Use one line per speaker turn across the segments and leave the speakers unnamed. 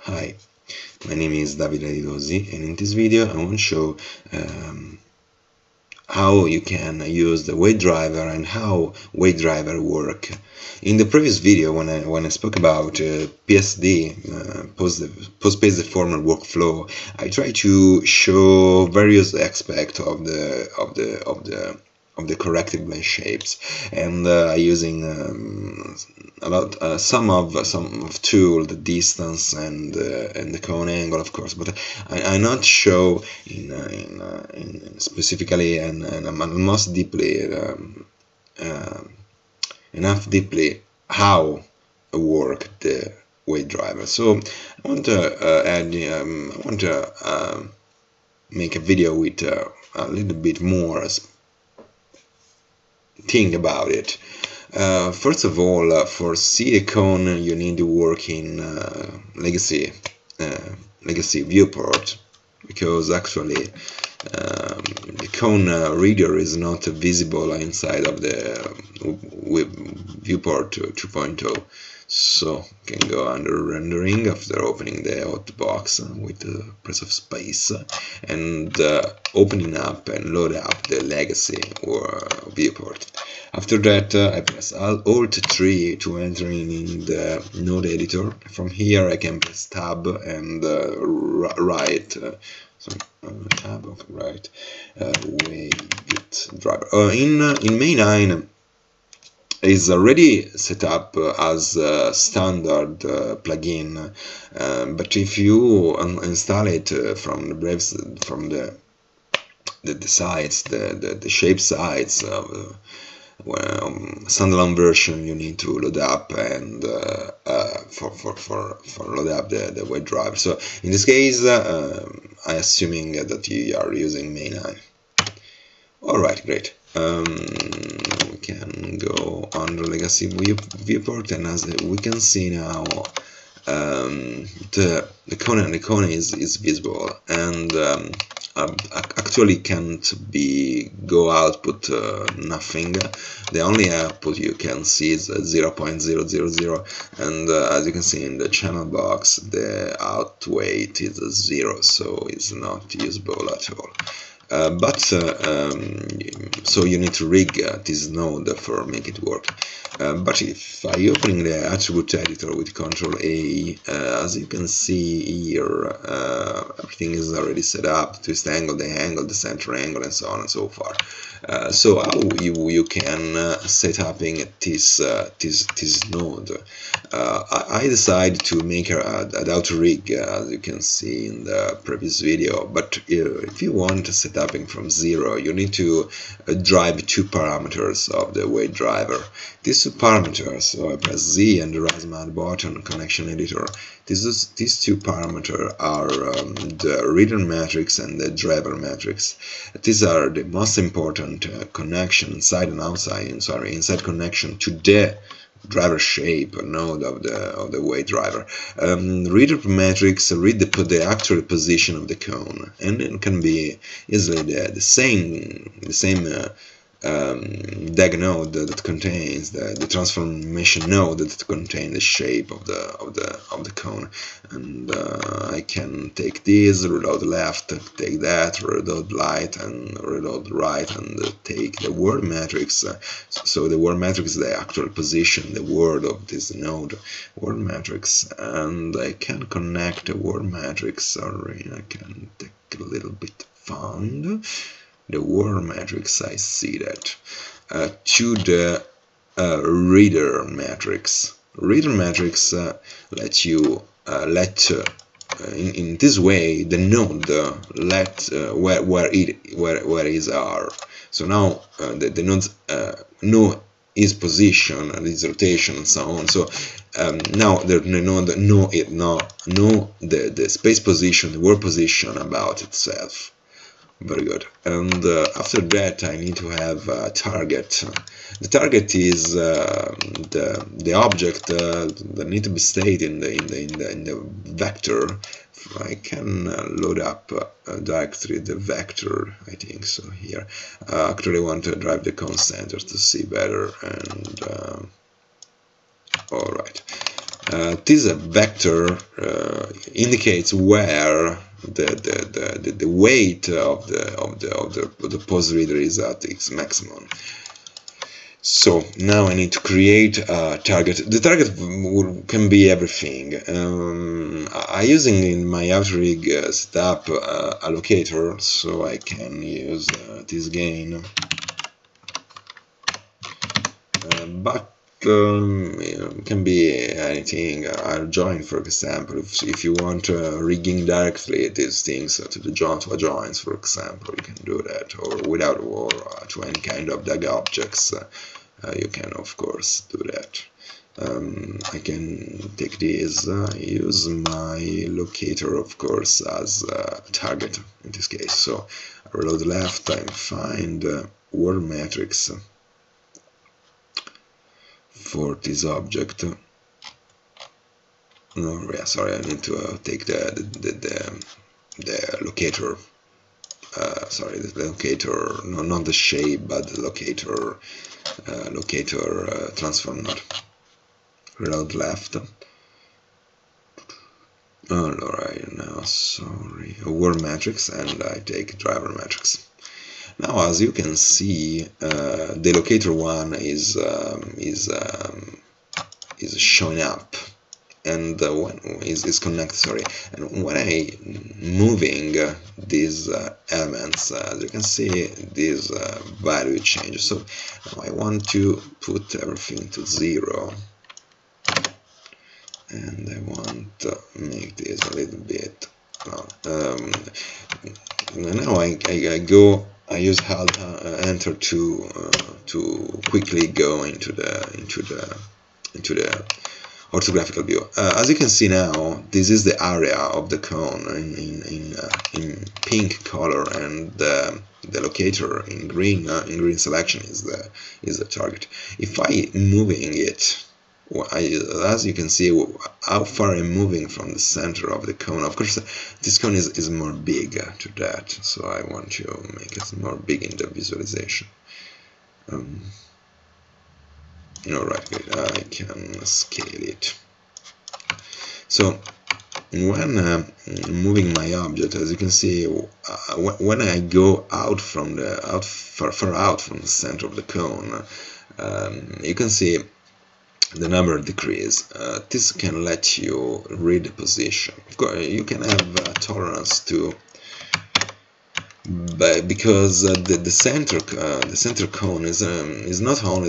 Hi, my name is Davide Ridosi, and in this video I want to show how you can use the weightDriver and how weightDriver work. In the previous video, when I spoke about PSD, post-base deformer workflow, I tried to show various aspects of the corrective blade shapes, and using some of tool, the distance and the cone angle, of course, but I not show in specifically and most deeply enough deeply how work the weightDriver. So I want to make a video with a little bit more think about it. First of all, for silicone, you need to work in legacy viewport, because actually the cone reader is not visible inside of the viewport 2.0. So you can go under rendering after opening the hotbox with the press of space and opening up and load up the legacy or viewport. After that, I press Alt 3 to enter in the node editor. From here I can press Tab and write weightDriver. In May9 is already set up as a standard plugin, but if you install it from the sites, the shape sites of standalone version, you need to load up and for load up the weightDriver. So in this case, I assuming that you are using May9. Alright, great. We can go under legacy viewport, and as we can see now, the cone is visible, and actually can't go output nothing. The only output you can see is 0.000, and as you can see in the channel box, the out weight is 0, so it's not usable at all. So you need to rig this node for make it work. But if I open the attribute editor with Ctrl A, as you can see here, everything is already set up: twist angle, the center angle, and so on and so forth. So how you can set up in this node? I decided to make an auto rig, as you can see in the previous video. But if you want to set up from 0, you need to drive two parameters of the weightDriver. These two parameters, so I press Z and the right mouse button, connection editor. These two parameters are the reader matrix and the driver matrix. These are the most important connection inside and outside. Inside connection to the driver shape node of the weightDriver. Reader matrix read the actual position of the cone, and it can be easily the same DAG node that contains the transformation node that contains the shape of the cone. And I can take this, reload left, take that, reload right, and reload right, and take the word matrix. So the word matrix is the actual position, the word of this node, word matrix, and I can connect the word matrix. Sorry, I can take a little bit found. The word matrix, I see that, to the reader matrix. Reader matrix lets you in this way the node where is R. So now the nodes know its position and its rotation and so on. So now the node know the space position, the word position about itself. Very good. And after that, I need to have a target. The target is the object that need to be stayed in the vector. I can load up directly the vector. I think so. Here, actually, I want to drive the cone center to see better. And all right. This vector indicates where the weight of the pose reader is at its maximum. So now I need to create a target. The target can be everything. I using in my AutoRig setup a locator, so I can use this gain. But can be anything. I'll join, for example. If you want rigging directly these things to the joint to a joins, for example, you can do that, or without or to any kind of DAG objects. You can, of course, do that. I can take this, use my locator, of course, as a target in this case. So I reload left and find world matrix for this object. No, yeah, sorry, I need to take the locator. Sorry, the locator, no, not the shape, but the locator. Locator transform node. Reload left. Alright, now sorry, world matrix, and I take driver matrix. Now, as you can see, the locator one is showing up, and when is connected. Sorry, and when I moving these elements, as you can see, this value changes. So now I want to put everything to 0, and I want to make this a little bit. Now I use Alt Enter to quickly go into the orthographical view. As you can see now, this is the area of the cone in pink color, and the locator in green selection is the target. If I moving it, as you can see how far I'm moving from the center of the cone. Of course, this cone is more big to that, so I want to make it more big in the visualization. Alright, I can scale it. So when moving my object, as you can see, when I go out from far out from the center of the cone, you can see the number decrease. This can let you read the position. Of course, you can have tolerance to, but because the center cone is not only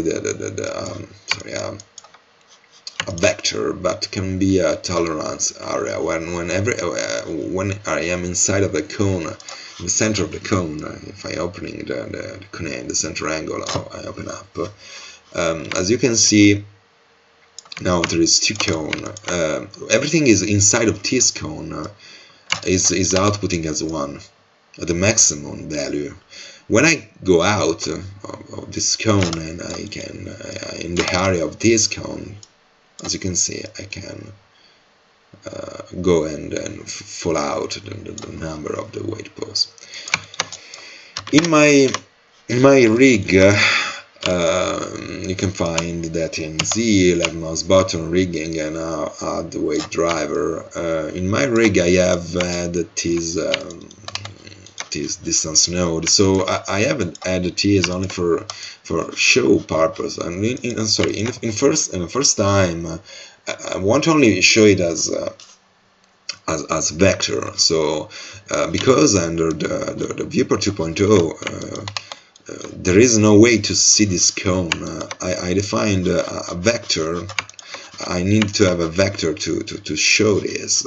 a vector, but can be a tolerance area. When I am inside of the cone, in the center of the cone, if I opening the cone, the center angle, I open up. As you can see, now there is 2 cone. Everything is inside of this cone is outputting as 1, the maximum value. When I go out of this cone, and I can in the area of this cone, as you can see, I can go and fall out the number of the weight pose. In my rig, you can find that in Z, left mouse button, rigging, and now add the weightDriver. In my rig, I have added this distance node, so I haven't added this only for show purpose. And in the first time, I want only show it as vector. So because under the viewport 2.0 there is no way to see this cone, I defined a vector. I need to have a vector to show this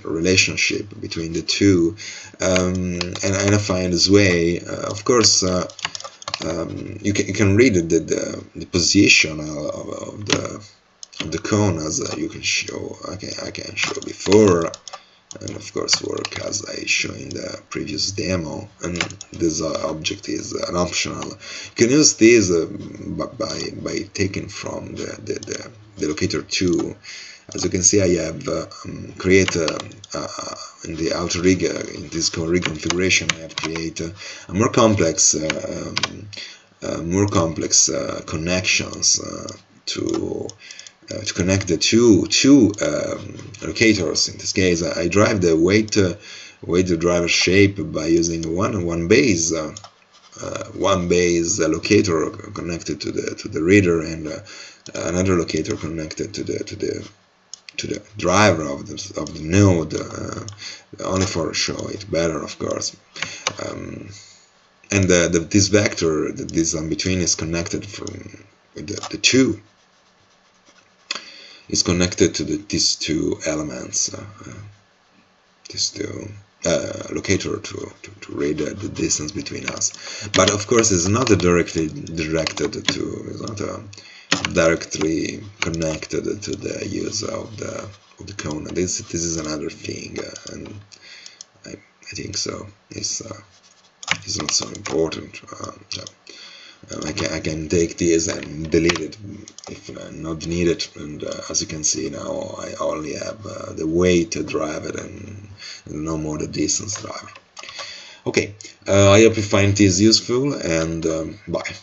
relationship between the two, and I find this way. Of course, you can read the position of the cone, as you can show. I can show before, and of course work as I show in the previous demo. And this object is an optional. You can use this by taking from the locator 2. As you can see, I have created in the AutoRig, in this rig configuration, I have created a more complex connections to to connect the two locators. In this case, I drive the weightDriver shape by using one base locator connected to the reader, and another locator connected to the driver of the node, only for show it better, of course. And this vector, this between, is connected with the two. Is connected to these two elements, these two locator to read the distance between us. But of course, it's not directly directed to. It's not directly connected to the use of the cone. This is another thing, and I think so. It's not so important. I can take this and delete it if not needed, and as you can see now, I only have the weight driver and no more the distance driver. Okay, I hope you find this useful, and bye.